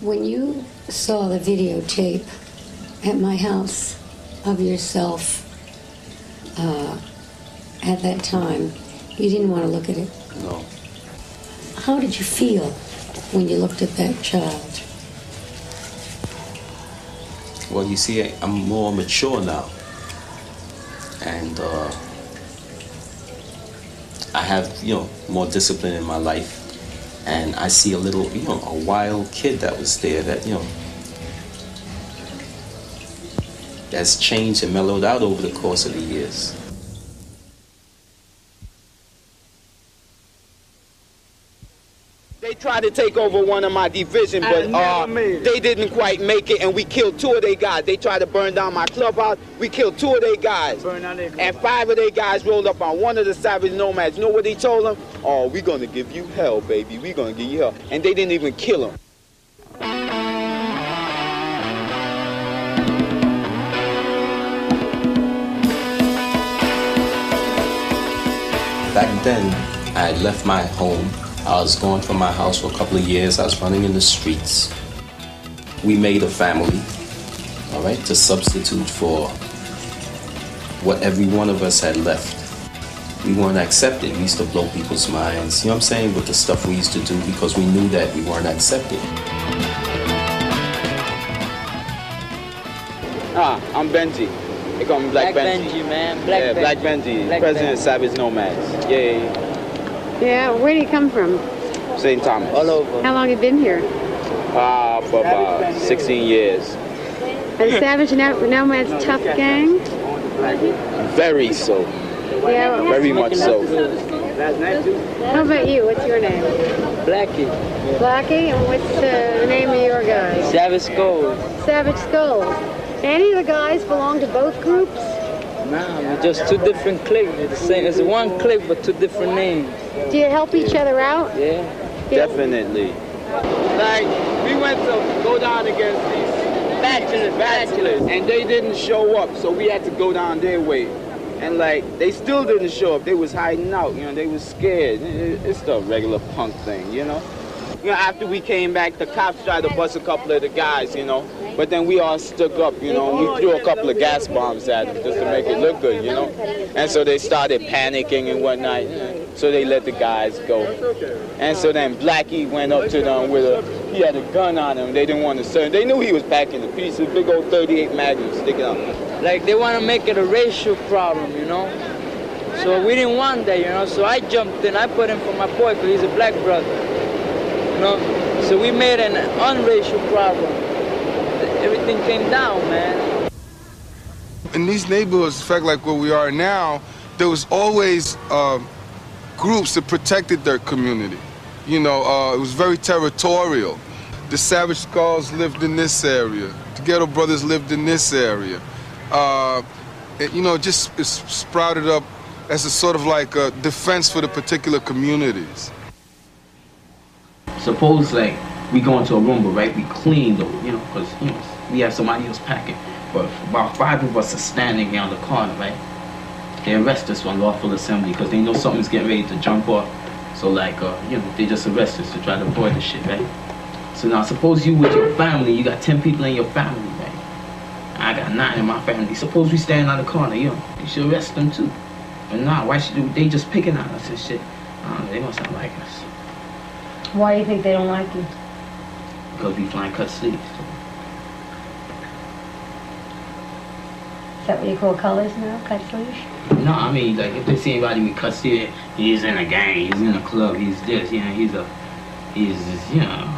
When you saw the videotape at my house of yourself at that time, you didn't want to look at it? No. How did you feel when you looked at that child? Well, you see, I'm more mature now. And I have, more discipline in my life. And I see a little, a wild kid that was there that, that's changed and mellowed out over the course of the years. They tried to take over one of my division, but they didn't quite make it, and we killed 2 of their guys. They tried to burn down my clubhouse. We killed 2 of their guys. And 5 of their guys rolled up on one of the savage nomads. You know what they told them? Oh, we're going to give you hell, baby. We're going to give you hell. And they didn't even kill him. Back then, I had left my home. I was gone from my house for a couple of years. I was running in the streets. We made a family, all right, to substitute for what every one of us had left. We weren't accepted. We used to blow people's minds, you know what I'm saying, with the stuff we used to do because we knew that we weren't accepted. I'm Benji. They call me Black Benji. Benji, man. Black Benji, Black president Benji. of Savage Nomads. Yeah. Yeah, where do you come from? St. Thomas. All over. How long have you been here? For about 16 years. Are the Savage Nomads a tough gang? Very so. Yeah. Very much so. How about you? What's your name? Blackie. Blackie, and what's the name of your guy? Savage Skulls. Savage Skulls. Any of the guys belong to both groups? Nah, we're just 2 different cliques. It's the same. It's 1 clique, but 2 different names. Do you help each other out? Yeah. Definitely. Like, we went to go down against these bachelors, and they didn't show up, so we had to go down their way. And like, they still didn't show up. They was hiding out, they was scared. It's the regular punk thing, after we came back, the cops tried to bust a couple of the guys, but then we all stuck up, we threw a couple of gas bombs at them just to make it look good, and so they started panicking and whatnot, so they let the guys go. And so then Blackie went up to them he had a gun on him. They didn't want to serve. They knew he was packing the pieces, big old 38 Magnum sticking out. Like, they want to make it a racial problem, So we didn't want that, So I jumped in. I put in for my boy because he's a black brother. So we made an unracial problem. Everything came down, man. In these neighborhoods, in fact, like where we are now, there was always groups that protected their community. It was very territorial. The Savage Skulls lived in this area. The Ghetto Brothers lived in this area. Just it sprouted up as a sort of like a defense for the particular communities. Suppose like we go into a room, but right, we clean though, because we have somebody else packing. But about 5 of us are standing around the corner, right? They arrest us on lawful assembly because they know something's getting ready to jump off. So like, they just arrest us to try to avoid the shit, right? So now suppose you with your family, you got 10 people in your family, right? I got 9 in my family. Suppose we stand on the corner, you should arrest them too. But nah, why should they just picking on us and shit? They must not like us. Why do you think they don't like you? Because we Flyin Cut Sleeves. Is that what you call colors now, cut sleeves? No, I mean, like, if they see anybody with cut sleeves, he's in a gang, he's in a club, he's this, he's a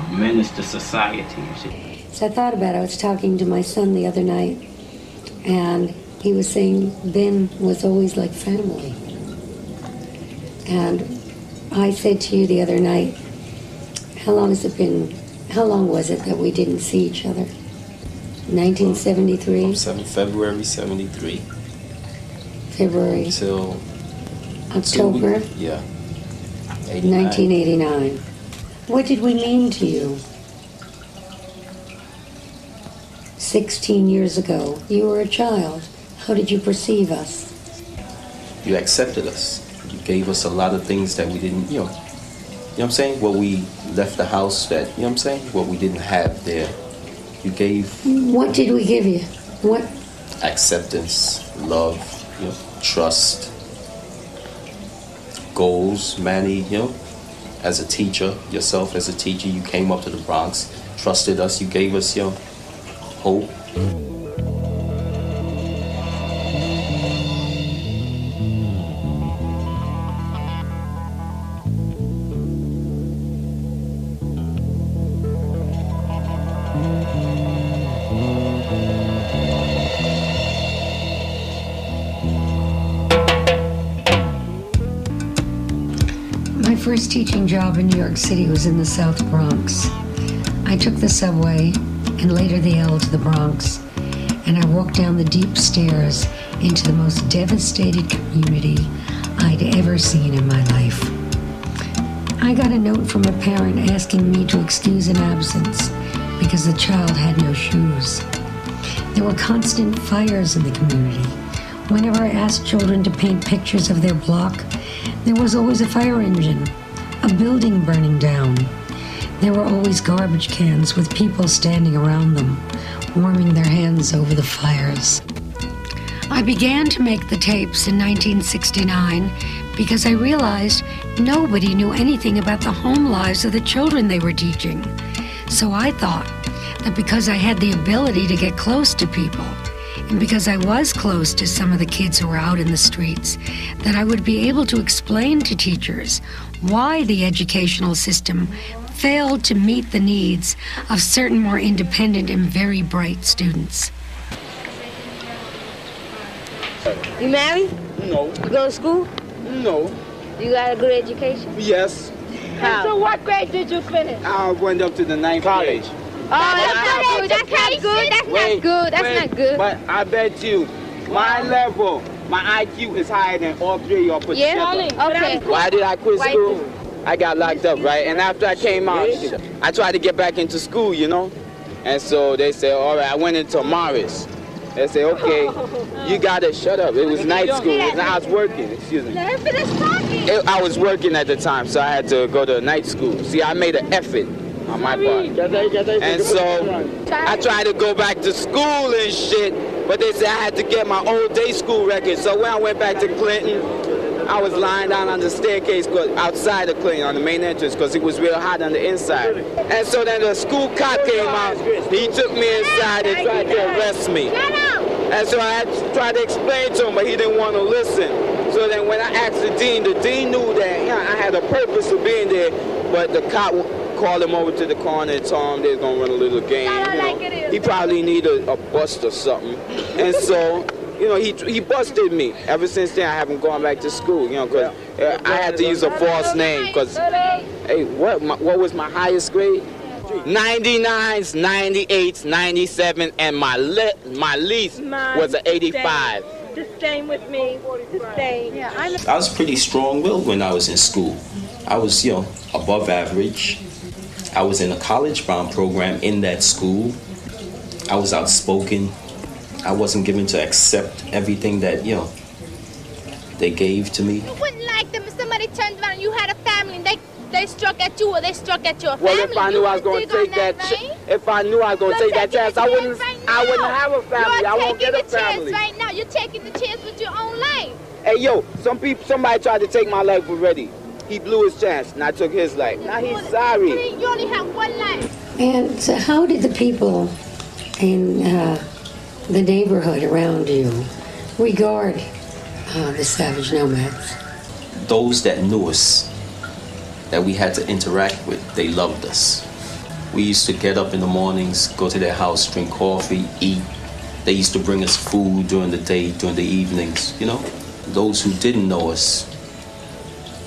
menace to society and shit. So I thought about it. I was talking to my son the other night, and he was saying Ben was always like family. And I said to you the other night, how long was it that we didn't see each other? 1973? February 73. February. Until October? Yeah. 1989. What did we mean to you? 16 years ago, you were a child. How did you perceive us? You accepted us. You gave us a lot of things that we didn't, what I'm saying, what we left the house that, you know what I'm saying, what we didn't have there. You gave... What did we give you? What? Acceptance, love, you know, trust, goals, Manny, you know, as a teacher, yourself as a teacher, you came up to the Bronx, trusted us, you gave us your hope. My first teaching job in New York City was in the South Bronx. I took the subway and later the L to the Bronx, and I walked down the deep stairs into the most devastated community I'd ever seen in my life. I got a note from a parent asking me to excuse an absence because the child had no shoes. There were constant fires in the community. Whenever I asked children to paint pictures of their block, there was always a fire engine, a building burning down. There were always garbage cans with people standing around them, warming their hands over the fires. I began to make the tapes in 1969 because I realized nobody knew anything about the home lives of the children they were teaching. So I thought that because I had the ability to get close to people, and because I was close to some of the kids who were out in the streets, that I would be able to explain to teachers why the educational system failed to meet the needs of certain more independent and very bright students. You married? No. You go to school? No. You got a good education? Yes. How? So what grade did you finish? I went up to the 9th grade. Oh, that's not good. That's not good. That's not good. That's not good. But I bet you, my level, my IQ is higher than all three of y'all put together. Okay. Why did I quit school? I got locked up, right? And after I came out, I tried to get back into school, you know? And so they said, all right, I went into Morris. They said, okay, you gotta shut up. It was night school. I was working, excuse me. I was working at the time, so I had to go to night school. See, I made an effort on my part. And so I tried to go back to school and shit, but they said I had to get my old day school record. So when I went back to Clinton, I was lying down on the staircase outside of Clinton on the main entrance because it was real hot on the inside. And so then the school cop came out. He took me inside and tried to arrest me. And so I had to try to explain to him, but he didn't want to listen. So then when I asked the dean knew that I had a purpose of being there, but the cop called him over to the corner and told him they was going to run a little game. You know? He probably needed a bust or something. And so, you know, he busted me. Ever since then, I haven't gone back to school, you know, because I had to use a false name. Because, hey, what was my highest grade? 99s, 98s, 97, and my least was an 85. The same with me. The same. Yeah, I was pretty strong-willed when I was in school. I was, you know, above average. I was in a college-bound program in that school. I was outspoken. I wasn't given to accept everything that, you know, they gave to me. You wouldn't like them if somebody turned around and you had a family and they struck at you or they struck at your family. Well, if I knew I was going to take that chance, I wouldn't have a family. I won't get a family. Right now, you're taking the chance with your own life. Hey, yo, somebody tried to take my life already. He blew his chance, and I took his life. Now he's sorry. You only have one life. And so how did the people in the neighborhood around you regard the savage nomads? Those that knew us, that we had to interact with, they loved us. We used to get up in the mornings, go to their house, drink coffee, eat. They used to bring us food during the day, during the evenings, you know. Those who didn't know us,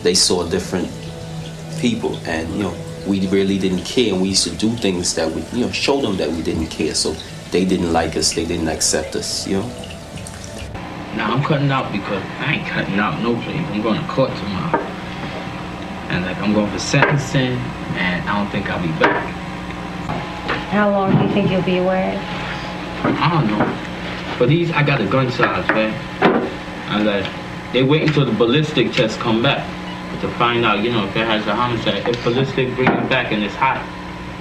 they saw different people, and, you know, we really didn't care, and we used to do things that would, you know, show them that we didn't care, so they didn't like us, they didn't accept us, you know. Now I'm cutting out because I ain't cutting out no place. I'm going to court tomorrow. And like I'm going for sentencing, and I don't think I'll be back. How long do you think you'll be away? I don't know. But I got a gun size, man. And like, they wait until the ballistic tests come back. to find out, you know, if it has a homicide. If police bring it back and it's hot,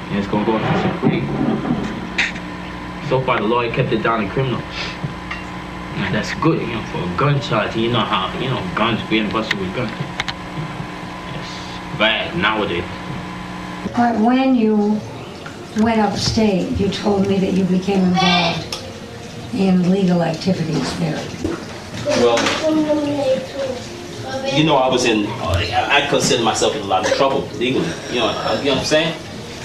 and it's gonna go up to Supreme. So far, the lawyer kept it down in criminal. And that's good, you know, for a gun charge. You know how, you know, guns being busted with guns. It's bad nowadays. But when you went upstate, you told me that you became involved in legal activities there. Well, you know, I was in, I consider myself in a lot of trouble legally. You know what I'm saying?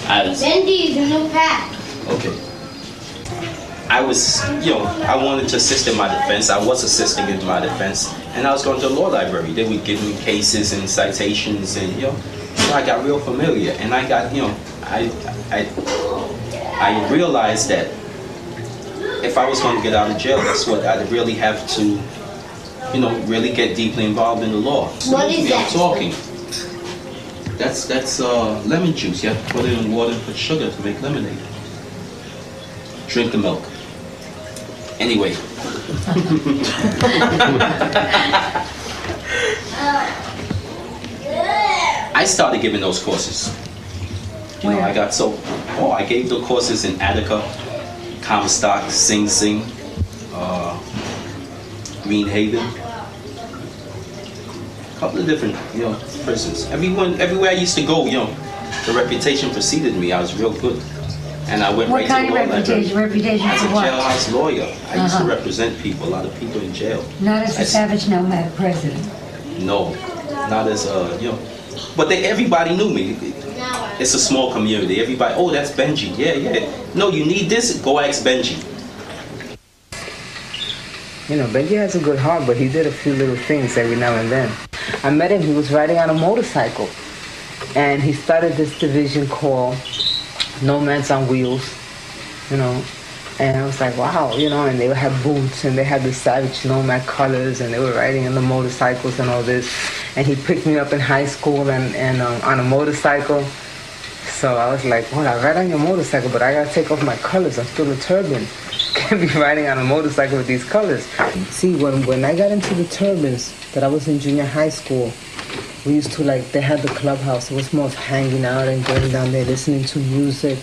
Benji's a new pack. Okay. I was, you know, I wanted to assist in my defense. I was assisting in my defense. And I was going to the law library. They would give me cases and citations and, you know, so I got real familiar. And I got, you know, I realized that if I was going to get out of jail, that's what I'd really have to, you know, really get deeply involved in the law. What is that? I'm talking. That's lemon juice. You have to put it in water and put sugar to make lemonade. Drink the milk. Anyway. I started giving those courses. You know, I gave the courses in Attica, Comstock, Sing Sing, Green Haven, a couple of different, you know, prisons. Everywhere I used to go, you know, the reputation preceded me. I was real good, and I went right to the law library. What kind of reputation As a for what? jailhouse lawyer, I used to represent people, a lot of people in jail. Not as a savage nomad president. No, not as you know, but everybody knew me. It's a small community. Everybody, oh, that's Benji. Yeah. No, you need this. Go ask Benji. You know, Benji has a good heart, but he did a few little things every now and then. I met him, he was riding on a motorcycle. And he started this division called Nomads on Wheels, you know. And I was like, wow, you know, and they had boots and they had the savage nomad colors and they were riding on the motorcycles and all this. And he picked me up in high school and on a motorcycle. So I was like, well, I ride on your motorcycle, but I gotta take off my colors. I'm still a turban. Can't be riding on a motorcycle with these colors. See, when I got into the turbans, that I was in junior high school, we used to, like, they had the clubhouse. It was more of hanging out and going down there, listening to music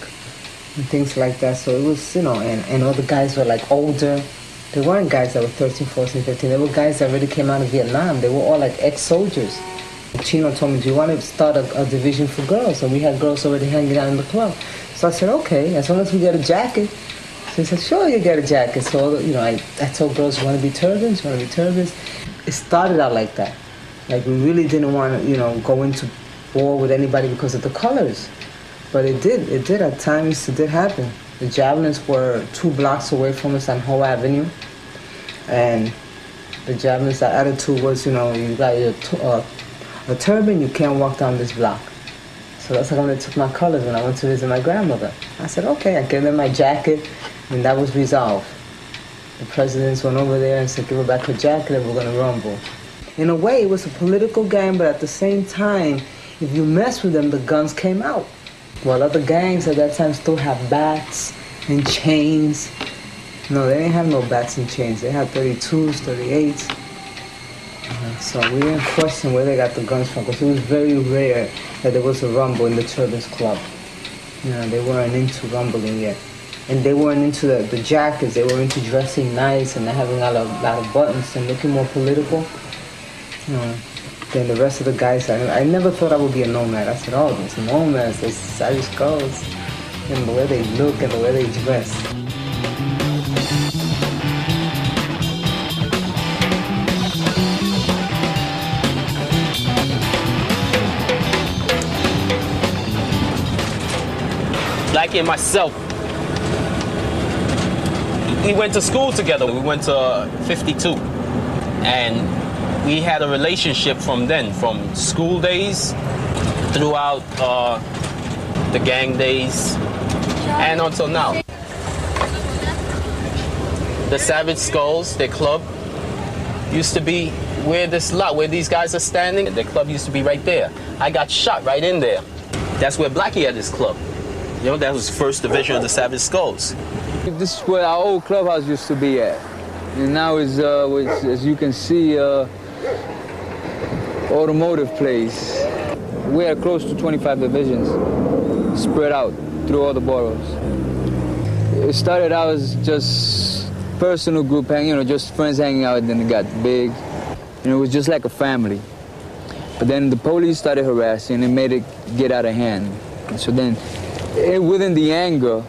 and things like that. So it was, you know, and all the guys were, like, older. They weren't guys that were 13, 14, 15. They were guys that already came out of Vietnam. They were all, like, ex-soldiers. Chino told me, do you want to start a division for girls? And we had girls already hanging out in the club. So I said, okay, as long as we get a jacket. So he said, sure, you get a jacket. So, you know, I told girls, you want to be turbans? You want to be turbans? It started out like that. Like, we really didn't want to, you know, go into war with anybody because of the colors. But it did at times, it did happen. The Javelins were 2 blocks away from us on Hoe Avenue. And the Javelins, that attitude was, you know, you got a turban, you can't walk down this block. So that's when I took my colors when I went to visit my grandmother. I said, okay, I gave them my jacket, and that was resolved. The presidents went over there and said, give her back her jacket and we're gonna rumble. In a way, it was a political game, but at the same time, if you mess with them, the guns came out. While other gangs at that time still have bats and chains. No, they didn't have no bats and chains. They had 32s, 38s. So we didn't question where they got the guns from, because it was very rare that there was a rumble in the Turbans Club. You know, they weren't into rumbling yet. And they weren't into the jackets. They were into dressing nice and having a lot of buttons and looking more political. You know, than the rest of the guys. I never thought I would be a nomad. I said, oh, these nomads, these savage girls, and the way they look and the way they dress. Blackie and myself, we went to school together. We went to 52. And we had a relationship from then, from school days throughout the gang days and until now. The Savage Skulls, their club, used to be where this lot, where these guys are standing. Their club used to be right there. I got shot right in there. That's where Blackie had his club. You know, that was first division of the Savage Skulls. This is where our old clubhouse used to be at. And now is, as you can see, automotive place. We had close to 25 divisions spread out through all the boroughs. It started out as just personal group hanging, just friends hanging out, and then it got big. And it was just like a family. But then the police started harassing and made it get out of hand. And so then, within the anger,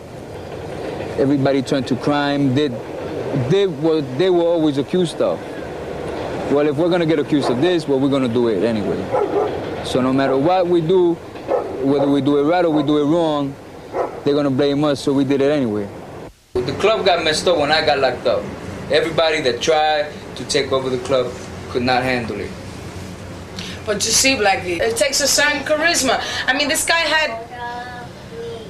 everybody turned to crime. They were always accused of. Well, if we're gonna get accused of this, well, we're gonna do it anyway. So no matter what we do, whether we do it right or we do it wrong, they're gonna blame us, so we did it anyway. The club got messed up when I got locked up. Everybody that tried to take over the club could not handle it. But you see, Blackie, it takes a certain charisma. I mean, this guy had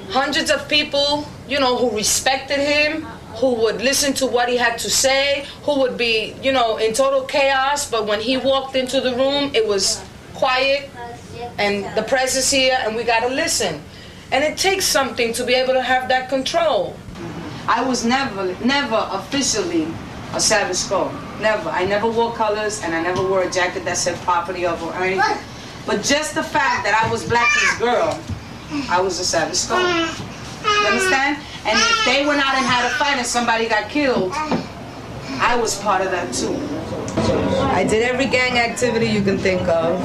hundreds of people, who respected him, who would listen to what he had to say, who would be, in total chaos, but when he walked into the room, it was quiet, and the press is here, and we gotta listen. And it takes something to be able to have that control. I was never officially a Savage Skull. Never. I never wore colors, and I never wore a jacket that said property of or anything. But just the fact that I was Blackie's girl, I was a Savage Skull. You understand? And if they went out and had a fight and somebody got killed, I was part of that too. I did every gang activity you can think of.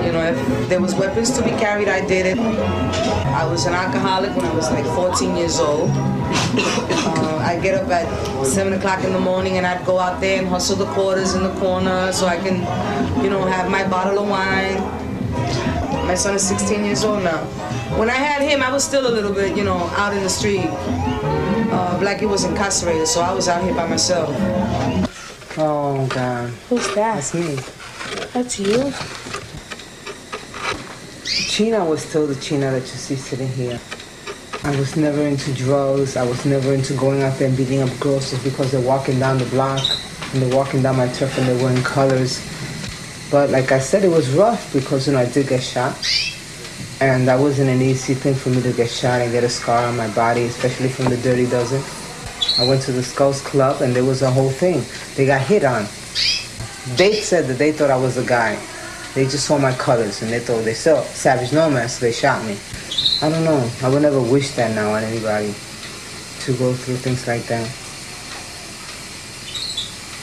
If there was weapons to be carried, I did it. I was an alcoholic when I was like 14 years old. I'd get up at 7 o'clock in the morning and I'd go out there and hustle the quarters in the corner so I can, have my bottle of wine. My son is 16 years old now. When I had him, I was still a little bit, out in the street. Blackie was incarcerated, so I was out here by myself. Oh, God. Who's that? That's me. That's you? China was still the China that you see sitting here. I was never into drugs. I was never into going out there and beating up girls just because they're walking down the block and they're walking down my turf and they're wearing colors. But like I said, it was rough because, I did get shot. And that wasn't an easy thing for me to get shot and get a scar on my body, especially from the Dirty Dozen. I went to the Skulls Club and there was a whole thing. They got hit on. They said that they thought I was a guy. They just saw my colors and they thought they saw Savage Nomad, so they shot me. I don't know. I would never wish that now on anybody, to go through things like that.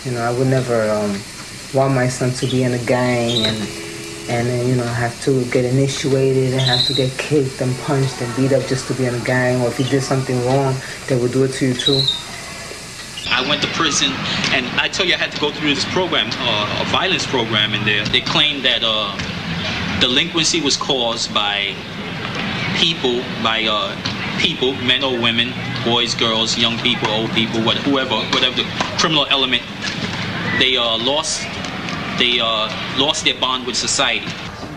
I would never want my son to be in a gang and then, have to get initiated and have to get kicked and punched and beat up just to be in a gang. Or if you did something wrong, they would do it to you too. I went to prison, and I tell you, I had to go through this program, a violence program in there. They claimed that delinquency was caused by people, men or women, boys, girls, young people, old people, whatever the criminal element. They lost their bond with society.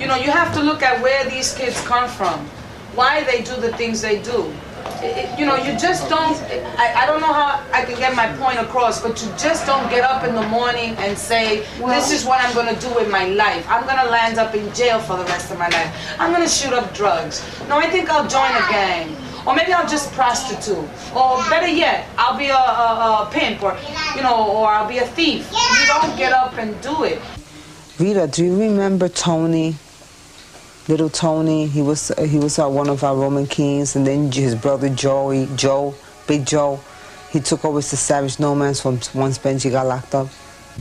You have to look at where these kids come from, why they do the things they do. You just don't, I don't know how I can get my point across, but you just don't get up in the morning and say, this is what I'm going to do with my life. I'm going to land up in jail for the rest of my life. I'm going to shoot up drugs. No, I think I'll join a gang. Or maybe I'll just prostitute. Or better yet, I'll be a pimp, or I'll be a thief. You don't get up and do it. Rita, do you remember Tony? Little Tony, he was one of our Roman kings, and then his brother Big Joe, he took over the Savage Nomads from once Benji got locked up.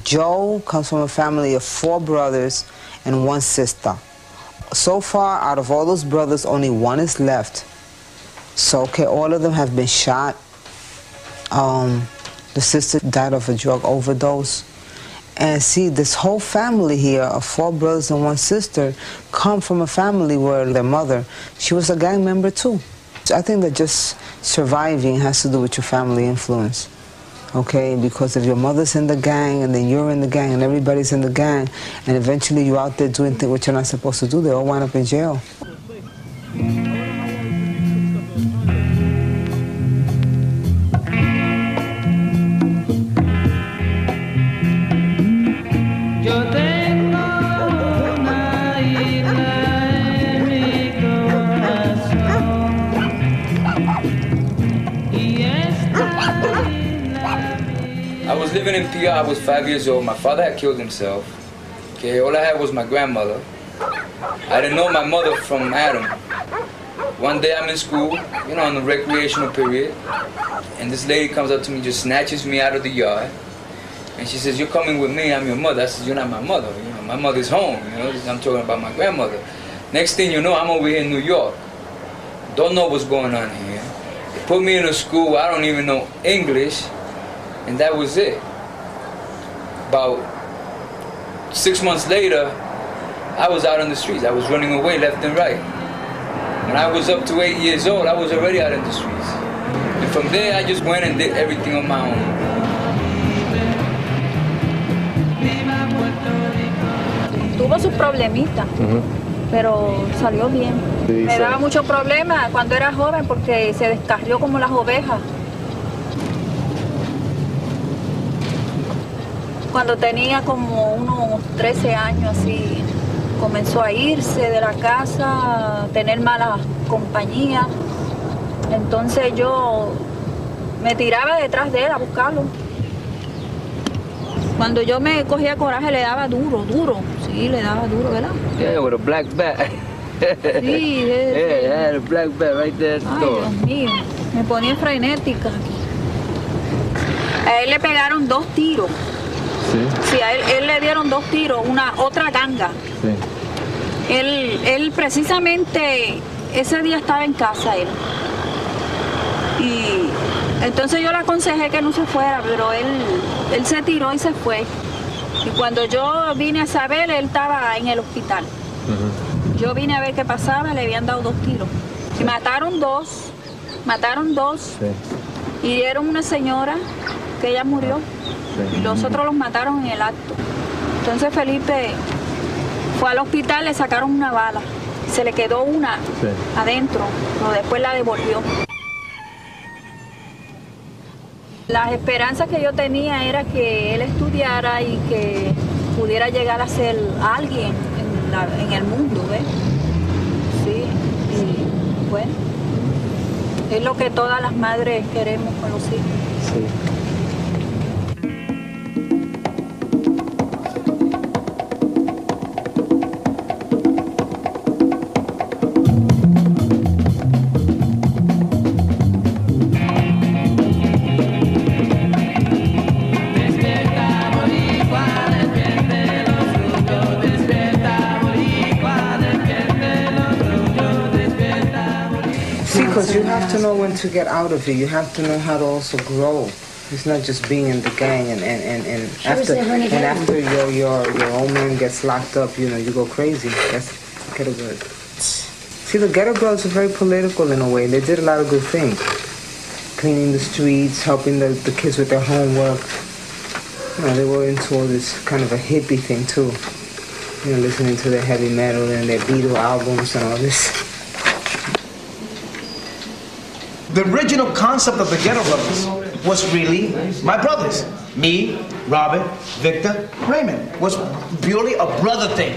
Joe comes from a family of 4 brothers and 1 sister. So far, out of all those brothers, only 1 is left. So, okay, all of them have been shot. The sister died of a drug overdose. And see, this whole family here of 4 brothers and 1 sister come from a family where their mother, she was a gang member too. So I think that just surviving has to do with your family influence, okay? Because if your mother's in the gang and then you're in the gang and everybody's in the gang and eventually you're out there doing things what you're not supposed to do, they all wind up in jail. I was living in PR, I was 5 years old. My father had killed himself. Okay, all I had was my grandmother. I didn't know my mother from Adam. One day I'm in school, you know, on the recreational period, and this lady comes up to me, just snatches me out of the yard, and she says, "You're coming with me, I'm your mother." I said, "You're not my mother, you know, my mother's home, you know, I'm talking about my grandmother." Next thing you know, I'm over here in New York. Don't know what's going on here. They put me in a school, I don't even know English, and that was it. About 6 months later, I was out on the streets. I was running away left and right. When I was up to 8 years old, I was already out in the streets. And from there, I just went and did everything on my own. Tuvo sus problemitas, pero salió bien. Sí, me daba mucho problema cuando era joven porque se descarrió como las ovejas. Cuando tenía como unos 13 años así, comenzó a irse de la casa, a tener malas compañías. Entonces yo me tiraba detrás de él a buscarlo. Cuando yo me cogía coraje le daba duro. Sí, le daba duro, ¿verdad? Yeah, with a black bat. Sí, yeah, I had a black bat right there at the door. Dios mío, me ponía frenética. A él le pegaron 2 tiros. Sí, a él le dieron 2 tiros, otra ganga. Sí. Él precisamente ese día estaba en casa él. Y entonces yo le aconsejé que no se fuera, pero él se tiró y se fue. Y cuando yo vine a saber, él estaba en el hospital. Yo vine a ver qué pasaba, le habían dado 2 tiros. Y mataron dos. Sí. Hirieron una señora que ella murió. Sí. Y los otros los mataron en el acto. Entonces Felipe fue al hospital, le sacaron una bala. Se le quedó una adentro, pero después la devolvió. Las esperanzas que yo tenía era que él estudiara y que pudiera llegar a ser alguien en el mundo, ¿ves? Sí, y bueno, es lo que todas las madres queremos con los hijos. Sí. Because you have to know when to get out of it. You have to know how to also grow. It's not just being in the gang and after your old man gets locked up, you know, you go crazy. That's ghetto girls. See, the ghetto girls are very political in a way. They did a lot of good things. Cleaning the streets, helping the kids with their homework. You know, they were into all this kind of a hippie thing too. You know, listening to their heavy metal and their Beatle albums and all this. The original concept of the Ghetto Brothers was really my brothers. Me, Robert, Victor, Raymond. Was purely a brother thing.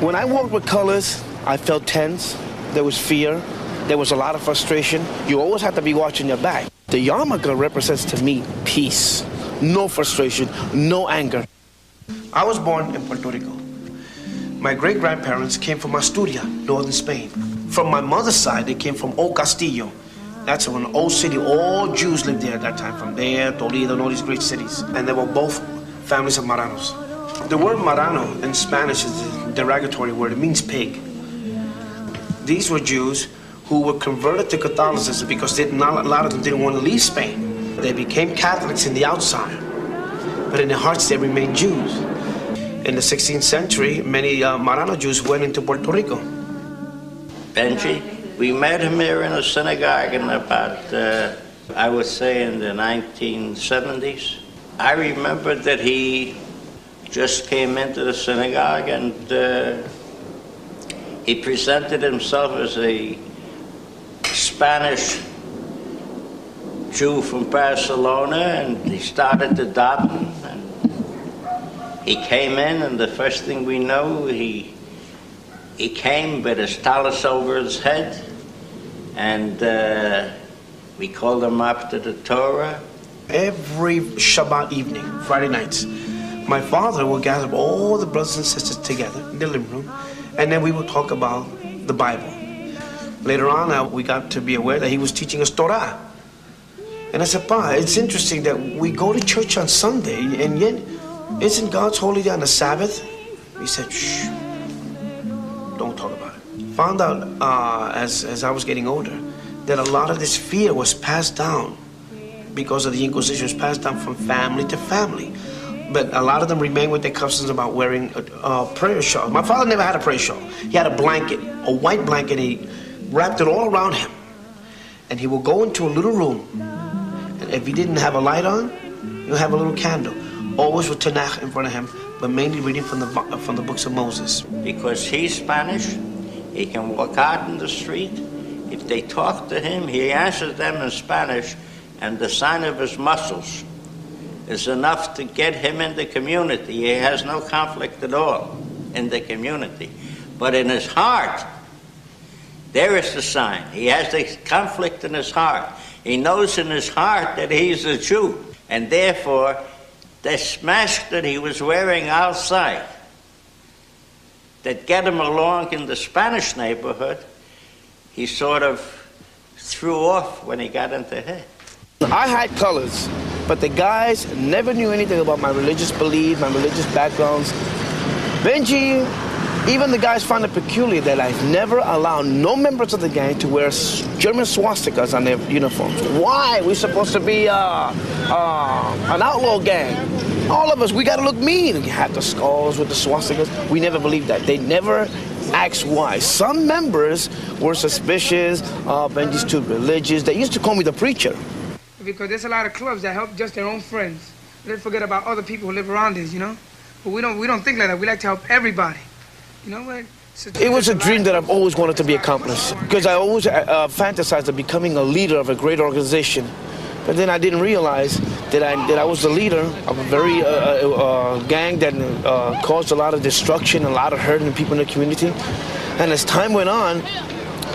When I walked with colors, I felt tense. There was fear. There was a lot of frustration. You always have to be watching your back. The yarmulke represents to me peace, no frustration, no anger. I was born in Puerto Rico. My great-grandparents came from Asturias, northern Spain. From my mother's side, they came from Old Castillo. That's an old city. All Jews lived there at that time, from there, Toledo, and all these great cities. And they were both families of Maranos. The word Marano in Spanish is a derogatory word. It means pig. These were Jews who were converted to Catholicism because a lot of them didn't want to leave Spain. They became Catholics in the outside, but in their hearts they remained Jews. In the 16th century, many Marano Jews went into Puerto Rico. Benji, we met him here in a synagogue in about, I would say in the 1970s. I remember that he just came into the synagogue and he presented himself as a Spanish Jew from Barcelona, and he started to daven, and he came in, and the first thing we know, he came with his tallis over his head, and we called him after the Torah. Every Shabbat evening, Friday nights, my father would gather all the brothers and sisters together in the living room, and then we would talk about the Bible. Later on, we got to be aware that he was teaching us Torah. And I said, Pa, it's interesting that we go to church on Sunday, and yet, isn't God's holy day on the Sabbath? He said, shh, don't talk about it. Found out, as I was getting older, that a lot of this fear was passed down because of the Inquisition, was passed down from family to family. But a lot of them remain with their customs about wearing prayer shawls. My father never had a prayer shawl. He had a blanket, a white blanket, and he wrapped it all around him. And he would go into a little room, and if he didn't have a light on, he'll have a little candle, always with Tanakh in front of him, but mainly reading from the books of Moses. Because he's Spanish, he can walk out in the street. If they talk to him, he answers them in Spanish, and the sign of his muscles is enough to get him in the community. He has no conflict at all in the community. But in his heart, there is the sign. He has the conflict in his heart. He knows in his heart that he's a Jew. And therefore, this mask that he was wearing outside that get him along in the Spanish neighborhood, he sort of threw off when he got into here. I had colors, but the guys never knew anything about my religious belief, my religious backgrounds. Benji, even the guys found it peculiar that I've never allowed no members of the gang to wear German swastikas on their uniforms. Why? We're supposed to be an outlaw gang. All of us, we gotta look mean. You have the skulls with the swastikas. We never believed that. They never asked why. Some members were suspicious. Benji's too religious. They used to call me the preacher. Because there's a lot of clubs that help just their own friends. They forget about other people who live around us, you know? But we don't think like that. We like to help everybody. You know what? It was a dream that I've always wanted to be accomplished, because I always fantasized of becoming a leader of a great organization. But then I didn't realize that I was the leader of a very gang that caused a lot of destruction, a lot of hurt in people in the community. And as time went on,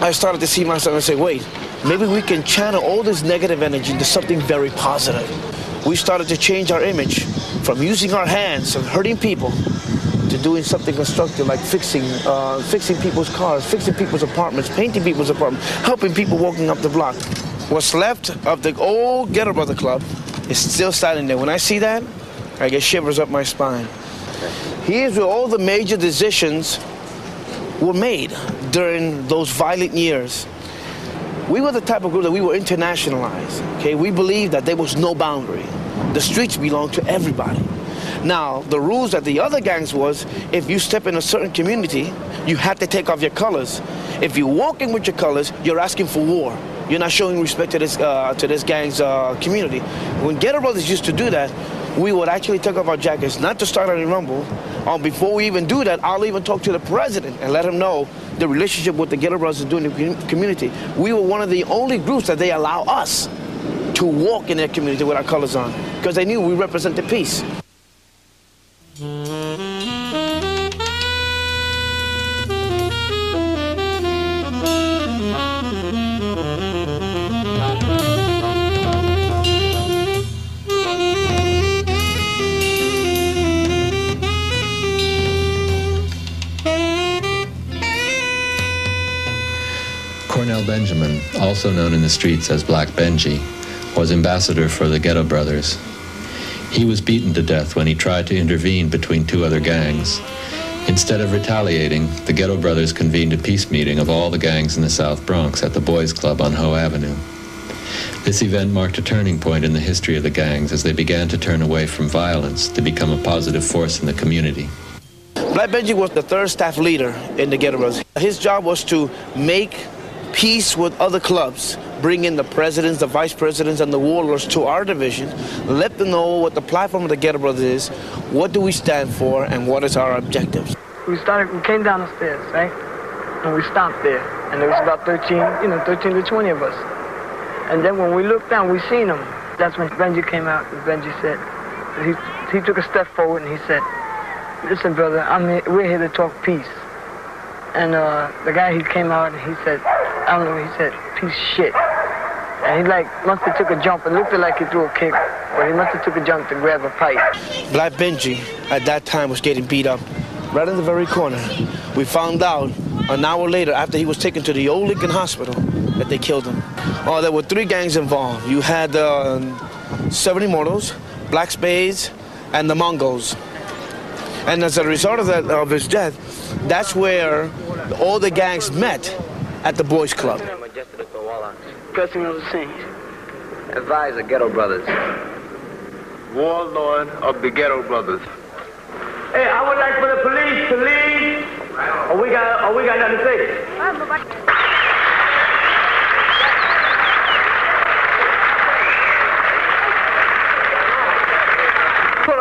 I started to see myself and say, wait, maybe we can channel all this negative energy into something very positive. We started to change our image from using our hands and hurting people to doing something constructive, like fixing people's cars, fixing people's apartments, painting people's apartments, helping people walking up the block. What's left of the old Ghetto Brother Club is still standing there. When I see that, I get shivers up my spine. Here's where all the major decisions were made during those violent years. We were the type of group that we were internationalized, okay? We believed that there was no boundary. The streets belonged to everybody. Now, the rules that the other gangs was, if you step in a certain community, you had to take off your colors. If you're walking with your colors, you're asking for war. You're not showing respect to this gang's community. When Ghetto Brothers used to do that, we would actually take off our jackets, not to start any rumble. Before we even do that, I'll even talk to the president and let him know the relationship with the Ghetto Brothers doing in the community. We were one of the only groups that they allow us to walk in their community with our colors on, because they knew we represented peace. Benjamin, also known in the streets as Black Benji, was ambassador for the Ghetto Brothers. He was beaten to death when he tried to intervene between two other gangs. Instead of retaliating, the Ghetto Brothers convened a peace meeting of all the gangs in the South Bronx at the Boys Club on Hoe Avenue. This event marked a turning point in the history of the gangs as they began to turn away from violence to become a positive force in the community. Black Benji was the third staff leader in the Ghetto Brothers. His job was to make peace with other clubs, bring in the presidents, the vice presidents, and the warlords to our division, let them know what the platform of the Ghetto Brothers is, what do we stand for, and what is our objectives. We came down the stairs, right? And we stopped there. And there was about 13 to 20 of us. And then when we looked down, we seen him. That's when Benji came out, and Benji said, he took a step forward and he said, listen, brother, we're here to talk peace. And the guy, he came out and he said, I don't know, he said, piece of shit. And he must have took a jump. It looked like he threw a kick, but he must have took a jump to grab a pipe. Black Benji at that time was getting beat up right in the very corner. We found out an hour later, after he was taken to the old Lincoln Hospital, that they killed him. Oh, there were 3 gangs involved. You had 7 Immortals, Black Spades, and the Mongols. And as a result of his death, that's where all the gangs met at the Boys Club. Pressing on the scene. Advise the Ghetto Brothers. Warlord of the Ghetto Brothers. Hey, I would like for the police to leave. Or we got nothing to say.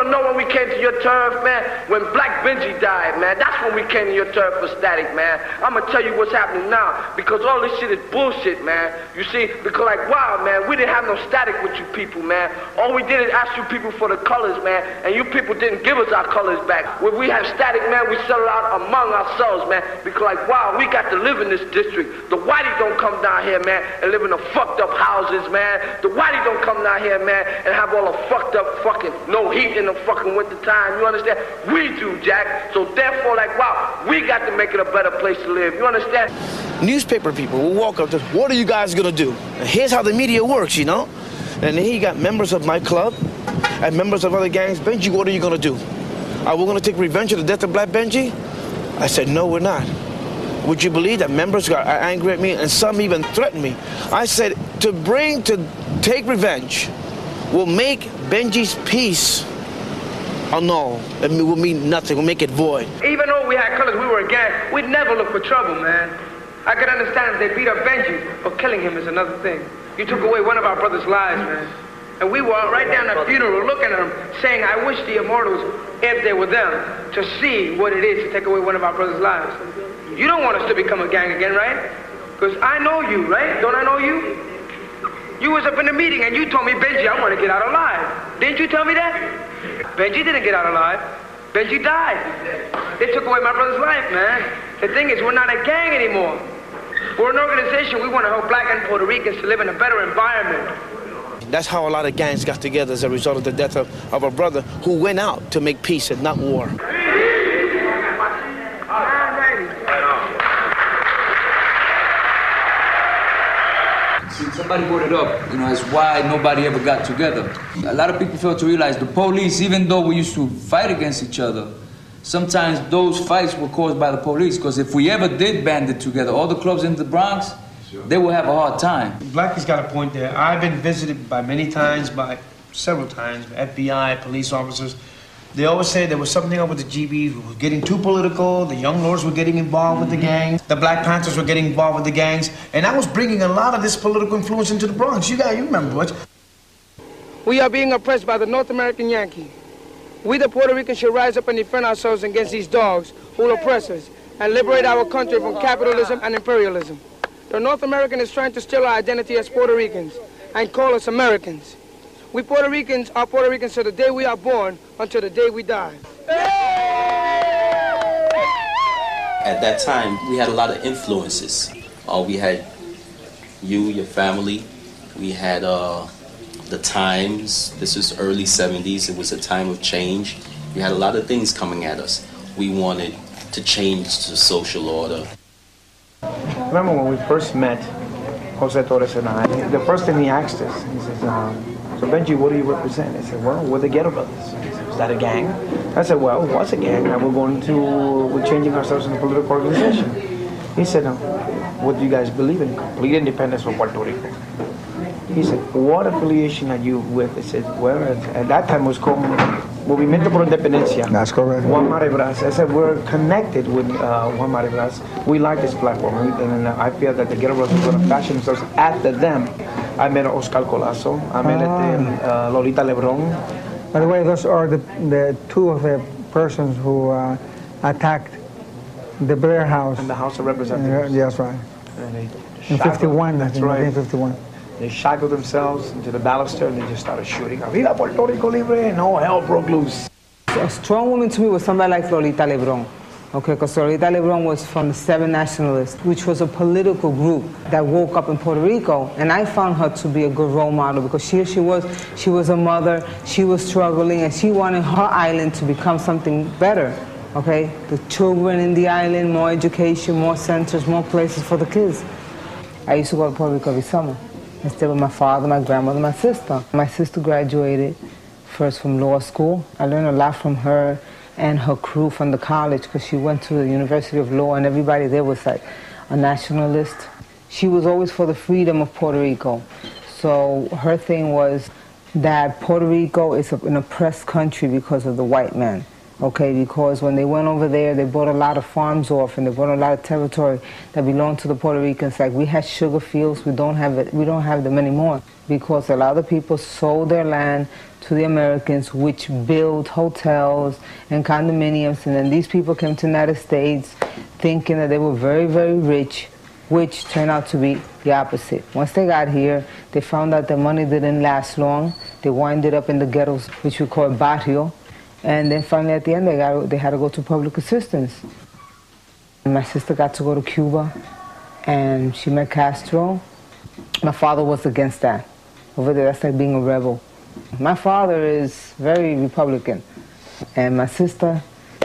Know when we came to your turf, man, when Black Benji died, man, that's when we came to your turf for Static, man. I'm gonna tell you what's happening now, because all this shit is bullshit, man. You see, because wow, man, we didn't have no Static with you people, man. All we did is ask you people for the colors, man, and you people didn't give us our colors back. When we have Static, man, we settle out among ourselves, man, because wow, we got to live in this district. The whitey don't come down here, man, and live in the fucked up houses, man. The whitey don't come down here, man, and have all the fucked up fucking no heat in the fucking winter time, you understand? We do, Jack. So therefore, wow, we got to make it a better place to live, you understand? Newspaper people will walk up to, what are you guys gonna do? And here's how the media works, you know? And then he got members of my club and members of other gangs. Benji, what are you gonna do? Are we gonna take revenge of the death of Black Benji? I said, no, we're not. Would you believe that members got angry at me and some even threatened me? I said, to take revenge will make Benji's peace annul. It will mean nothing. We'll make it void. Even though we had colors, we were a gang, we'd never look for trouble, man. I could understand if they beat up Benji, but killing him is another thing. You took away one of our brother's lives, man. And we were right down at the funeral looking at him, saying, I wish the Immortals, if they were them, to see what it is to take away one of our brother's lives. You don't want us to become a gang again, right? Because I know you, right? Don't I know you? You was up in the meeting and you told me, Benji, I want to get out alive. Didn't you tell me that? Benji didn't get out alive. Benji died. They took away my brother's life, man. The thing is, we're not a gang anymore. We're an organization. We want to help Black and Puerto Ricans to live in a better environment. That's how a lot of gangs got together as a result of the death of a brother who went out to make peace and not war. Somebody brought it up, as why nobody ever got together. A lot of people fail to realize the police, even though we used to fight against each other, sometimes those fights were caused by the police, because if we ever did band it together, all the clubs in the Bronx, they will have a hard time. Blackie's got a point there. I've been visited by several times, FBI, police officers. They always say there was something up with the GBs who were getting too political, the young lords were getting involved with the gangs, the Black Panthers were getting involved with the gangs, and that was bringing a lot of this political influence into the Bronx. You remember what? We are being oppressed by the North American Yankee. We the Puerto Ricans should rise up and defend ourselves against these dogs who will oppress us and liberate our country from capitalism and imperialism. The North American is trying to steal our identity as Puerto Ricans and call us Americans. We Puerto Ricans are Puerto Ricans to the day we are born until the day we die. At that time, we had a lot of influences. We had you, your family. We had the times. This was early 70s. It was a time of change. We had a lot of things coming at us. We wanted to change the social order. I remember when we first met, Jose Torres and I, the first thing he asked us, he says, so Benji, what do you represent? I said, well, we're the Ghetto Brothers. that a gang? I said, well, it was a gang, and we're changing ourselves in a political organization. He said, what do you guys believe in? Complete independence from Puerto Rico. He said, what affiliation are you with? I said, well, at that time it was called Movimiento por Independencia. That's correct. Juan Maribras. I said, we're connected with Juan Maribras. We like this platform, and I feel that the Ghetto Brothers are going to fashion themselves after them. I met Oscar Colazo. I met Lolita Lebron. By the way, those are the two of the persons who attacked the Blair House. In the House of Representatives. That's right. In 51, that's right. 1951. They shackled themselves into the baluster and they just started shooting. Viva Puerto Rico Libre, and all hell broke loose. A strong woman to me was somebody like Lolita Lebron. Okay, because Lolita Lebron was from the Seven Nationalists, which was a political group that woke up in Puerto Rico, and I found her to be a good role model because here she was a mother, she was struggling, and she wanted her island to become something better. Okay, the children in the island, more education, more centers, more places for the kids. I used to go to Puerto Rico every summer. I stayed with my father, my grandmother, my sister. My sister graduated first from law school. I learned a lot from her and her crew from the college because she went to the University of Law and everybody there was like a nationalist. She was always for the freedom of Puerto Rico. So her thing was that Puerto Rico is an oppressed country because of the white man. Okay, because when they went over there, they bought a lot of farms off and they bought a lot of territory that belonged to the Puerto Ricans. Like we had sugar fields, we don't have them anymore because a lot of the people sold their land to the Americans, which built hotels and condominiums, and then these people came to the United States thinking that they were very, very rich, which turned out to be the opposite. Once they got here, they found out the money didn't last long. They winded up in the ghettos, which we call barrio. And then finally at the end, they had to go to public assistance. And my sister got to go to Cuba, and she met Castro. My father was against that. Over there, that's like being a rebel. My father is very Republican. And my sister,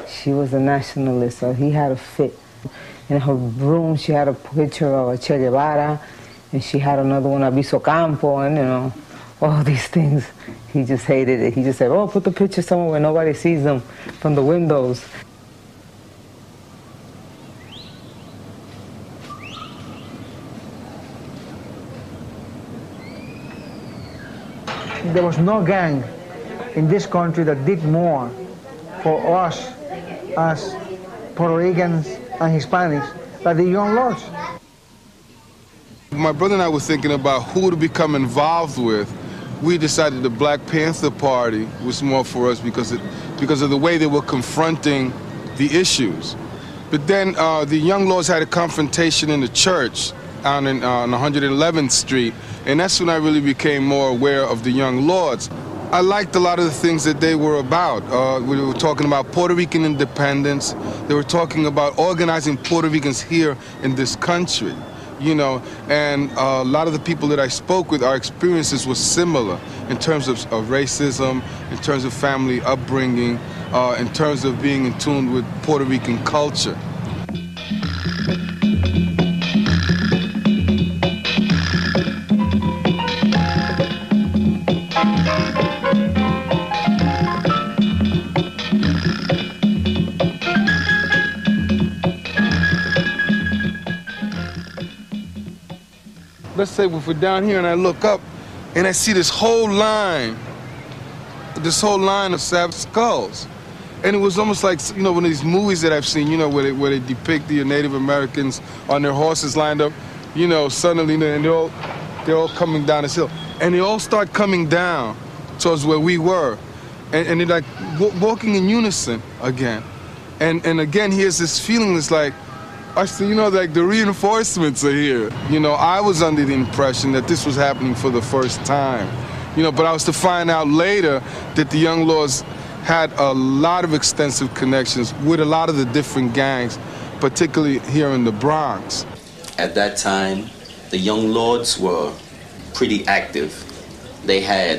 she was a nationalist, so he had a fit. In her room, she had a picture of a Che Guevara, and she had another one, Aviso Campo, and you know, all these things. He just hated it. He just said, oh, put the picture somewhere where nobody sees them from the windows. There was no gang in this country that did more for us as Puerto Ricans and Hispanics than the Young Lords. My brother and I were thinking about who to become involved with. We decided the Black Panther Party was more for us because of the way they were confronting the issues. But then the Young Lords had a confrontation in the church on 111th Street, and that's when I really became more aware of the Young Lords. I liked a lot of the things that they were about. We were talking about Puerto Rican independence. They were talking about organizing Puerto Ricans here in this country. You know, and a lot of the people that I spoke with, our experiences were similar in terms of racism, in terms of family upbringing, in terms of being in tune with Puerto Rican culture. Let's say if we're down here and I look up and I see this whole line of savage skulls. And it was almost like, you know, one of these movies that I've seen, you know, where they depict the Native Americans on their horses lined up, you know, suddenly, and they're all coming down this hill. And they all start coming down towards where we were. And they're like walking in unison again. And again, here's this feeling that's like, you know, like the reinforcements are here. You know, I was under the impression that this was happening for the first time. You know, but I was to find out later that the Young Lords had a lot of extensive connections with a lot of the different gangs, particularly here in the Bronx. At that time, the Young Lords were pretty active. They had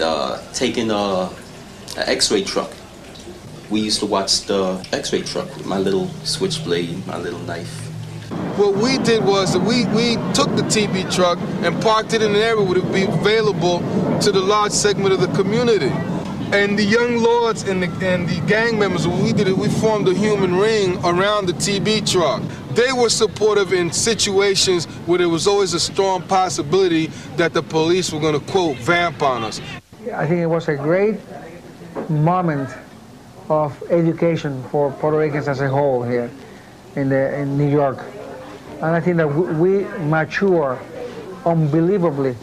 taken an X-ray truck. We used to watch the X-ray truck with my little switchblade, my little knife. What we did was that we took the TB truck and parked it in an area where it would be available to the large segment of the community. And the young lords and the gang members, what we did is we formed a human ring around the TB truck. They were supportive in situations where there was always a strong possibility that the police were going to, quote, vamp on us. I think it was a great moment of education for Puerto Ricans as a whole here in New York. And I think that we mature unbelievably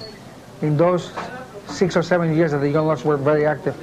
in those 6 or 7 years that the young lords were very active.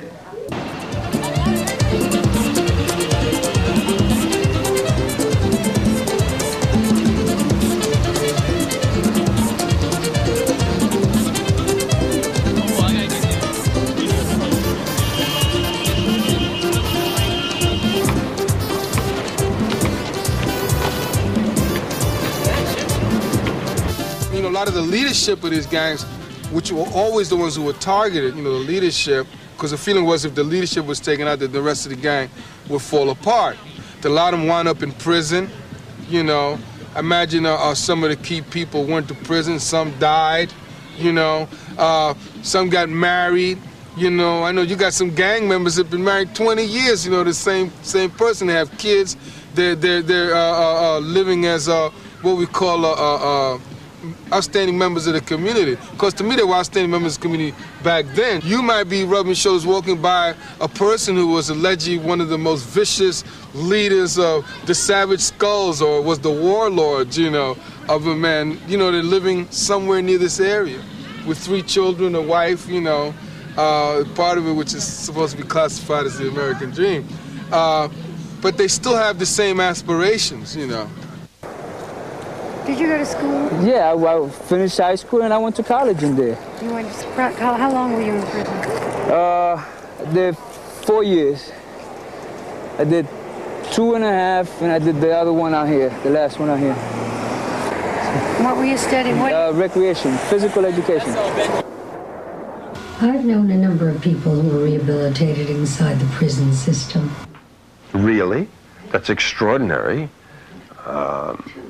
A lot of the leadership of these gangs, which were always the ones who were targeted, the leadership, because the feeling was if the leadership was taken out, that the rest of the gang would fall apart. A lot of them wound up in prison, Imagine some of the key people went to prison, some died, some got married, I know you got some gang members that have been married 20 years, the same person. They have kids, they're living as what we call outstanding members of the community. Because to me, they were outstanding members of the community back then. You might be rubbing shoulders walking by a person who was allegedly one of the most vicious leaders of the Savage Skulls, or was the warlord, of a man, they're living somewhere near this area with 3 children, a wife, part of it which is supposed to be classified as the American dream. But they still have the same aspirations, Did you go to school? Yeah, I finished high school and I went to college in there. You went to how long were you in prison? I did 4 years. I did 2.5, and I did the other one out here, the last one out here. What were you studying? Recreation, physical education. I've known a number of people who were rehabilitated inside the prison system. Really? That's extraordinary.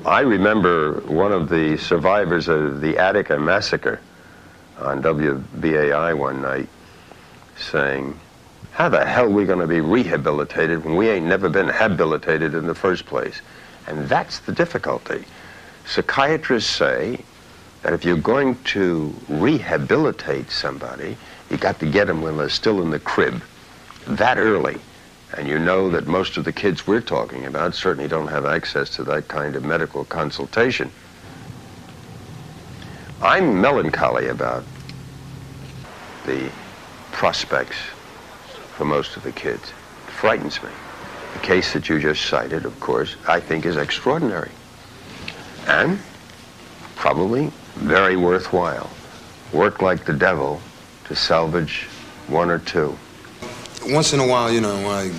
I remember one of the survivors of the Attica massacre on WBAI one night saying, how the hell are we going to be rehabilitated when we ain't never been habilitated in the first place? And that's the difficulty. Psychiatrists say that if you're going to rehabilitate somebody, you got to get them when they're still in the crib that early. And you know that most of the kids we're talking about certainly don't have access to that kind of medical consultation. I'm melancholy about the prospects for most of the kids. It frightens me. The case that you just cited, of course, I think is extraordinary. And probably very worthwhile. Work like the devil to salvage 1 or 2. Once in a while, I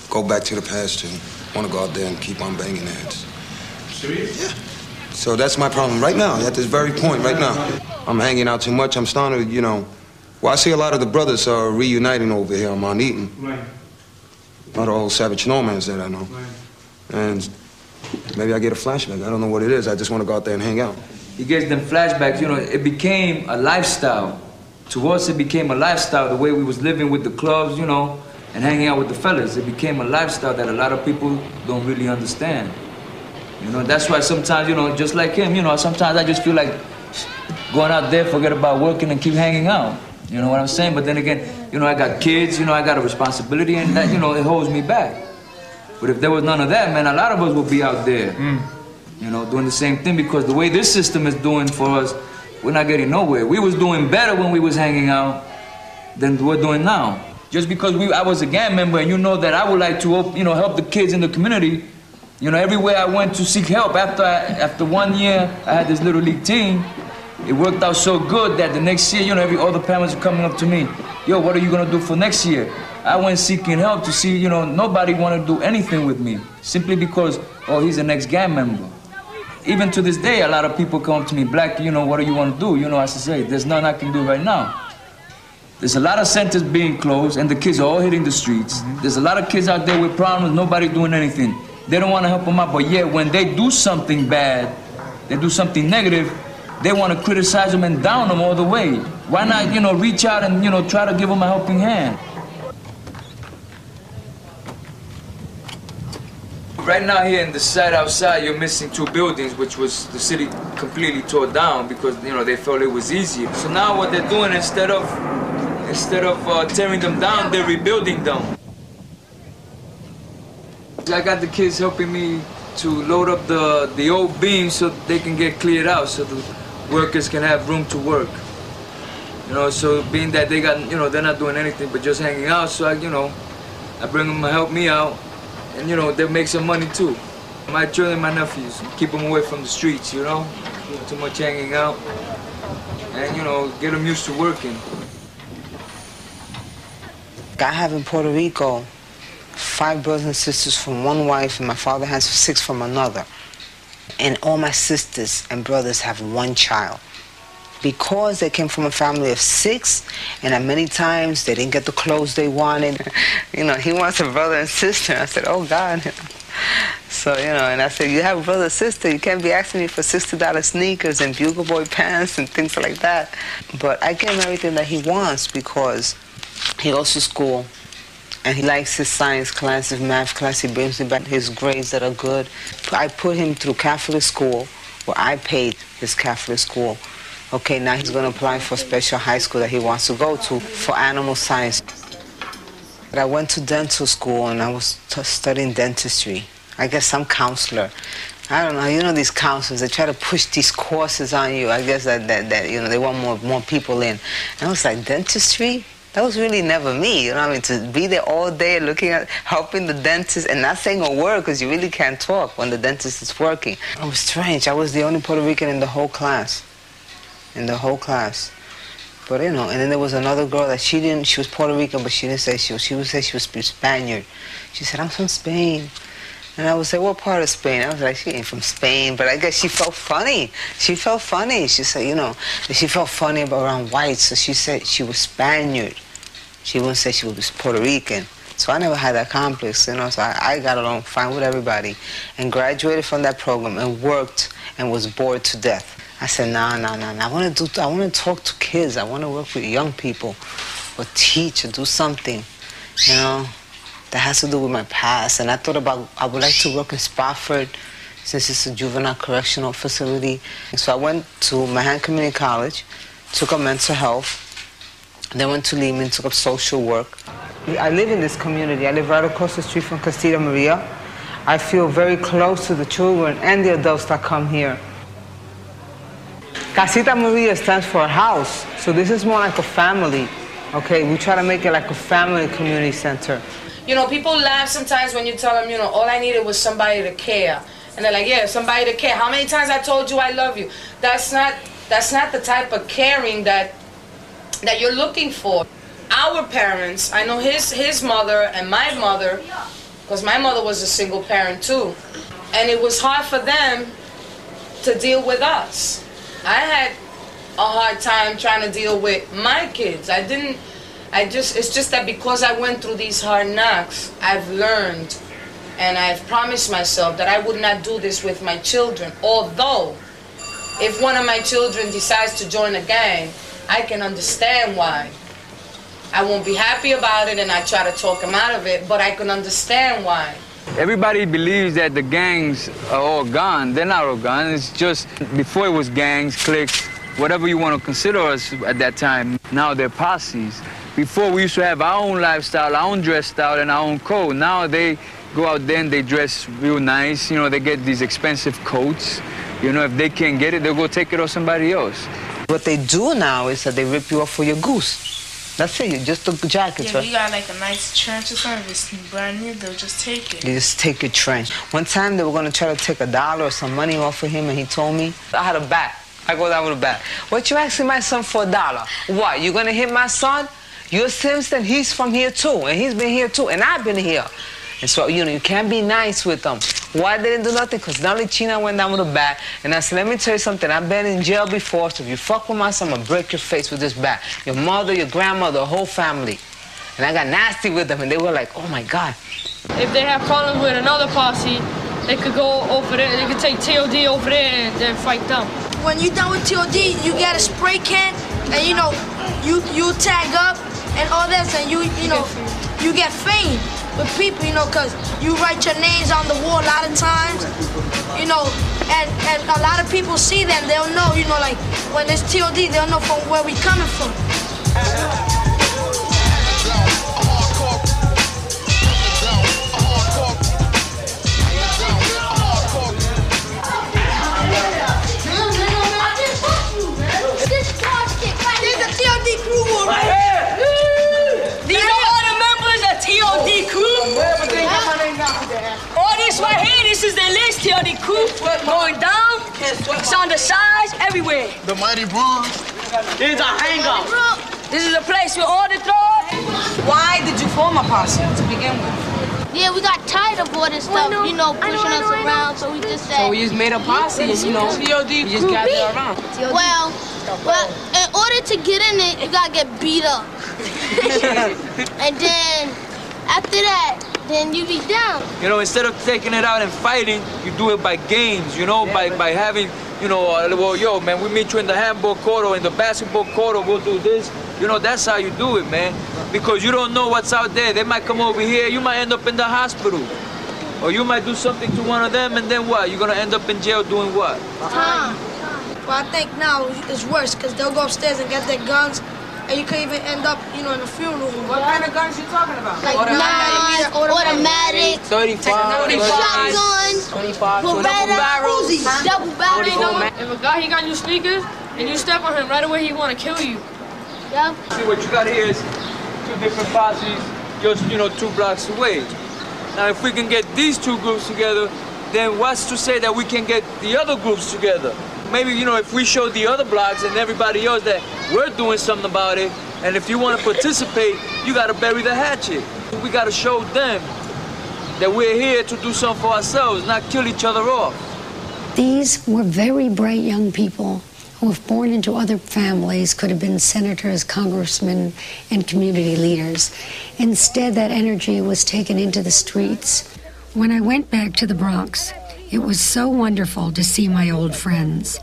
go back to the past and want to go out there and keep on banging heads. Serious? Yeah. So that's my problem right now, at this very point right now. I'm hanging out too much. I'm starting to, I see a lot of the brothers are reuniting over here on Mount Eaton. Right. A lot of old savage nomads that I know. Right. And maybe I get a flashback. I don't know what it is. I just want to go out there and hang out. He gets them flashbacks. It became a lifestyle. To us, it became a lifestyle, the way we was living with the clubs, and hanging out with the fellas. It became a lifestyle that a lot of people don't really understand. That's why sometimes, just like him, sometimes I just feel like going out there, forget about working and keep hanging out. You know what I'm saying? But then again, I got kids, I got a responsibility, and that, it holds me back. But if there was none of that, man, a lot of us would be out there, doing the same thing, because the way this system is doing for us, we're not getting nowhere. We was doing better when we was hanging out than we're doing now. Just because I was a gang member, and that I would like to, help the kids in the community. Everywhere I went to seek help, after 1 year, I had this little league team. It worked out so good that the next year, all the parents were coming up to me. Yo, what are you gonna do for next year? I went seeking help to see, nobody wanted to do anything with me. Simply because, oh, he's an ex-gang member. Even to this day, a lot of people come to me, Black, what do you want to do? I say, there's nothing I can do right now. There's a lot of centers being closed, and the kids are all hitting the streets. There's a lot of kids out there with problems, nobody doing anything. They don't want to help them out, but yet when they do something bad, they do something negative, they want to criticize them and down them all the way. Why not, reach out and, try to give them a helping hand? Right now here in the site outside, you're missing 2 buildings, which was the city completely tore down because, you know, they felt it was easier. So now what they're doing, instead of tearing them down, they're rebuilding them. I got the kids helping me to load up the old beams so they can get cleared out, so the workers can have room to work. You know, so being that they got, you know, they're not doing anything but just hanging out, so I bring them to help me out. And, you know, they make some money too. My children, my nephews, keep them away from the streets, you know? Too much hanging out. And, you know, get them used to working. I have in Puerto Rico 5 brothers and sisters from one wife, and my father has 6 from another. And all my sisters and brothers have 1 child. Because they came from a family of 6, and many times they didn't get the clothes they wanted. You know, he wants a brother and sister. I said, oh God. So, you know, and I said, you have a brother and sister, you can't be asking me for $60 sneakers and Bugle Boy pants and things like that. But I give him everything that he wants because he goes to school and he likes his science class, his math class. He brings me back his grades that are good. I put him through Catholic school where I paid his Catholic school. Okay, now he's going to apply for a special high school that he wants to go to for animal science. But I went to dental school and I was studying dentistry. I guess some counselor. I don't know, you know these counselors, they try to push these courses on you. I guess that you know, they want more people in. And I was like, dentistry? That was really never me, you know what I mean? To be there all day looking at, helping the dentist and not saying a word because you really can't talk when the dentist is working. It was strange. I was the only Puerto Rican in the whole class. But, you know, and then there was another girl that she was Puerto Rican, but she didn't say she would say she was Spaniard. She said, I'm from Spain. And I would say, what part of Spain? I was like, she ain't from Spain, but I guess she felt funny. She felt funny. She said, you know, she felt funny around whites, so she said she was Spaniard. She wouldn't say she was Puerto Rican. So I never had that complex, you know, so I got along fine with everybody and graduated from that program and worked and was bored to death. I said, nah. I want to talk to kids. I want to work with young people or teach or do something, you know, that has to do with my past. And I thought about, I would like to work in Spofford since it's a juvenile correctional facility. So I went to Manhattan Community College, took up mental health, then went to Lehman, took up social work. I live in this community. I live right across the street from Castilla Maria. I feel very close to the children and the adults that come here. Casita Maria stands for a house, so this is more like a family, okay? We try to make it like a family community center. You know, people laugh sometimes when you tell them, you know, all I needed was somebody to care. And they're like, yeah, somebody to care. How many times I told you I love you? That's not the type of caring that you're looking for. Our parents, I know his mother and my mother, because my mother was a single parent too, and it was hard for them to deal with us. I had a hard time trying to deal with my kids. It's just that because I went through these hard knocks, I've learned and I've promised myself that I would not do this with my children. Although, if one of my children decides to join a gang, I can understand why. I won't be happy about it and I try to talk him out of it, but I can understand why. Everybody believes that the gangs are all gone. They're not all gone. It's just before it was gangs, cliques, whatever you want to consider us at that time. Now they're posses. Before we used to have our own lifestyle, our own dress style, and our own code. Now they go out there and they dress real nice. You know, they get these expensive coats. You know, if they can't get it, they'll go take it off somebody else. What they do now is that they rip you off for your goose. That's it, you just took the jacket. Yeah, if you got like a nice trench or something, if it's brand new, they'll just take it. You just take your trench. One time they were going to try to take $1 or some money off of him, and he told me, I had a bat. I go down with a bat. What you asking my son for $1? What, you going to hit my son? You're Simpson, he's from here too, and he's been here too, and I've been here. And so, you know, you can't be nice with them. Why they didn't do nothing? Because Nelly China went down with a bat, and I said, let me tell you something, I've been in jail before, so if you fuck with my son, I'm going to break your face with this bat. Your mother, your grandmother, the whole family. And I got nasty with them, and they were like, oh my God. If they have problems with another posse, they could go over there, they could take TOD over there and then fight them. When you're done with TOD, you get a spray can, and you know, you tag up and all that, and you know, you get fame. with people, you know, because you write your names on the wall a lot of times, you know, and a lot of people see them, they'll know, you know, like when there's TOD, they'll know from where we coming from. Right here, this is the list here, the crew going down, it's on the sides, everywhere. The mighty Bronx. This is a hangout. This is a place where all the drugs. Why did you form a posse to begin with? Yeah, we got tired of all this stuff, you know, pushing us around, so we just said... So we just made a posse, you know, we just gathered around. Well, in order to get in it, you gotta get beat up. And then, after that, then you be down. You know, instead of taking it out and fighting, you do it by games, you know, by having, you know, well, yo, man, we meet you in the handball court or in the basketball court or we'll do this. You know, that's how you do it, man. Because you don't know what's out there. They might come over here, you might end up in the hospital. Or you might do something to one of them and then what? You're gonna end up in jail doing what? Time. Well, I think now it's worse because they'll go upstairs and get their guns. And you could even end up, you know, in a funeral home. What kind of guns you talking about? Like automatic, 35, shotguns, 25, barrels, double barrels. If a guy, he got new sneakers, and you step on him right away, he want to kill you. Yep. See, what you got here is two different posses, just, you know, 2 blocks away. Now, if we can get these 2 groups together, then what's to say that we can get the other groups together? Maybe, you know, if we show the other blocks and everybody else that we're doing something about it, and if you want to participate, you got to bury the hatchet. We got to show them that we're here to do something for ourselves, not kill each other off. These were very bright young people who, if born into other families, could have been senators, congressmen, and community leaders. Instead, that energy was taken into the streets. When I went back to the Bronx, it was so wonderful to see my old friends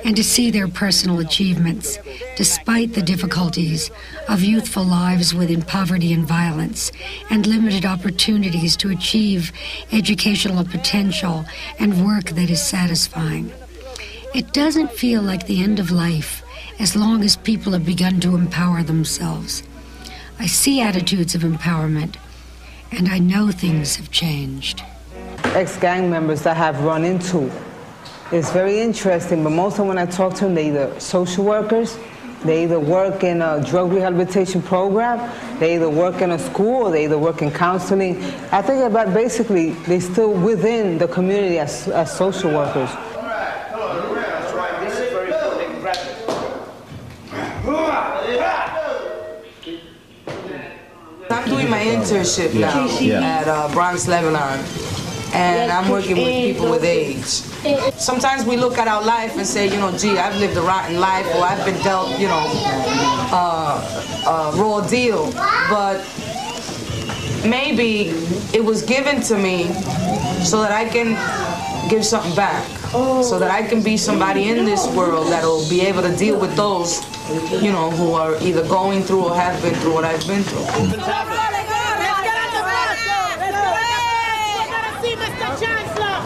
and to see their personal achievements, despite the difficulties of youthful lives within poverty and violence and limited opportunities to achieve educational potential and work that is satisfying. It doesn't feel like the end of life as long as people have begun to empower themselves. I see attitudes of empowerment, and I know things have changed. Ex-gang members that I have run into. It's very interesting, but most of them when I talk to them, they either social workers, they either work in a drug rehabilitation program, they either work in a school, or they either work in counseling. I think about basically they're still within the community as social workers. I'm doing my internship now at Bronx, Lebanon. And I'm working with people with AIDS. Sometimes we look at our life and say, you know, gee, I've lived a rotten life, or I've been dealt, you know, a raw deal. But maybe it was given to me so that I can give something back, so that I can be somebody in this world that will be able to deal with those, you know, who are either going through or have been through what I've been through.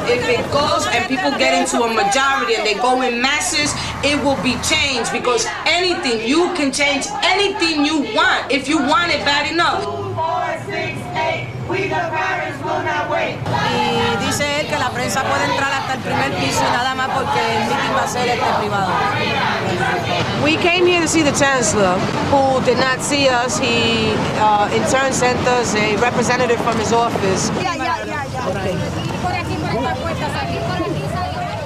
If it goes and people get into a majority and they go in masses, it will be changed, because anything, you can change anything you want if you want it bad enough. 2, 4, 6, 8, we the parents will not wait. Y dice él que la prensa puede entrar hasta el primer piso y nada más porque el meeting va a ser privado. We came here to see the Chancellor, who did not see us. He in turn sent us a representative from his office. Okay.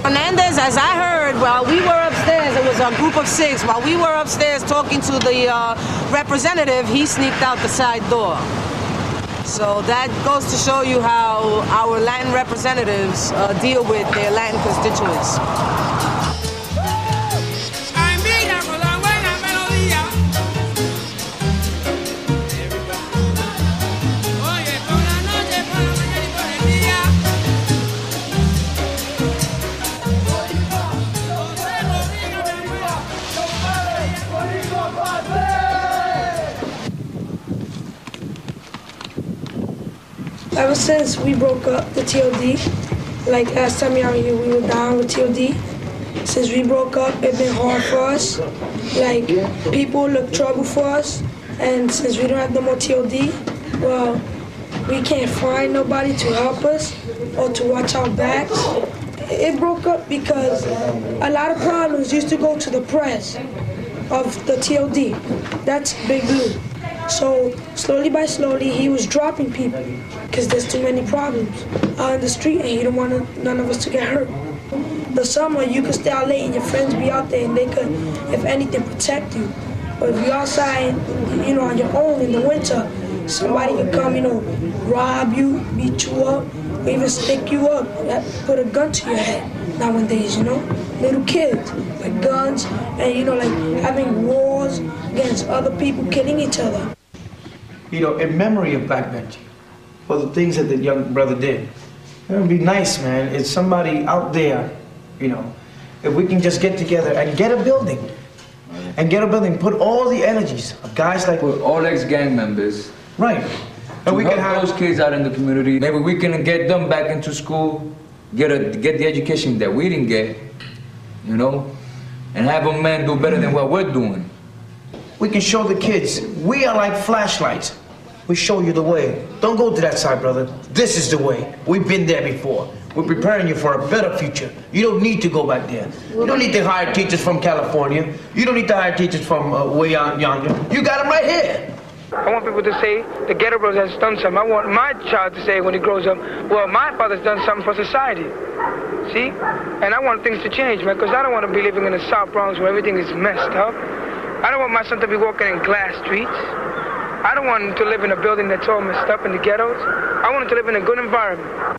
Hernandez, as I heard, while we were upstairs, it was a group of 6. While we were upstairs talking to the representative, he sneaked out the side door. So that goes to show you how our Latin representatives deal with their Latin constituents. Ever since we broke up the TOD, like last time y'all here, we were down with TOD. Since we broke up, it's been hard for us. Like, people look trouble for us. And since we don't have no more TOD, well, we can't find nobody to help us or to watch our backs. It broke up because a lot of problems used to go to the press of the TOD. That's Big Blue. So slowly by slowly, he was dropping people because there's too many problems out in the street and he don't want none of us to get hurt. The summer, you could stay out late and your friends be out there and they could, if anything, protect you. But if you're outside, on your own in the winter, somebody can come, rob you, beat you up, or even stick you up, put a gun to your head nowadays, Little kids with guns and, like having wars against other people, killing each other. In memory of Black Benji, for the things that the young brother did, it would be nice, man, if somebody out there, if we can just get together and get a building, put all the energies of guys like... Put all ex-gang members. Right. And we can have those kids out in the community. Maybe we can get them back into school, get the education that we didn't get, and have them, man, do better than what we're doing. We can show the kids, we are like flashlights. We show you the way. Don't go to that side, brother. This is the way. We've been there before. We're preparing you for a better future. You don't need to go back there. You don't need to hire teachers from California. You don't need to hire teachers from way out yonder. You got them right here. I want people to say the Ghetto Bros has done something. I want my child to say when he grows up, well, my father's done something for society. See? And I want things to change, man, because I don't want to be living in the South Bronx where everything is messed up. I don't want my son to be walking in glass streets. I don't want him to live in a building that's all messed up in the ghettos. I want him to live in a good environment.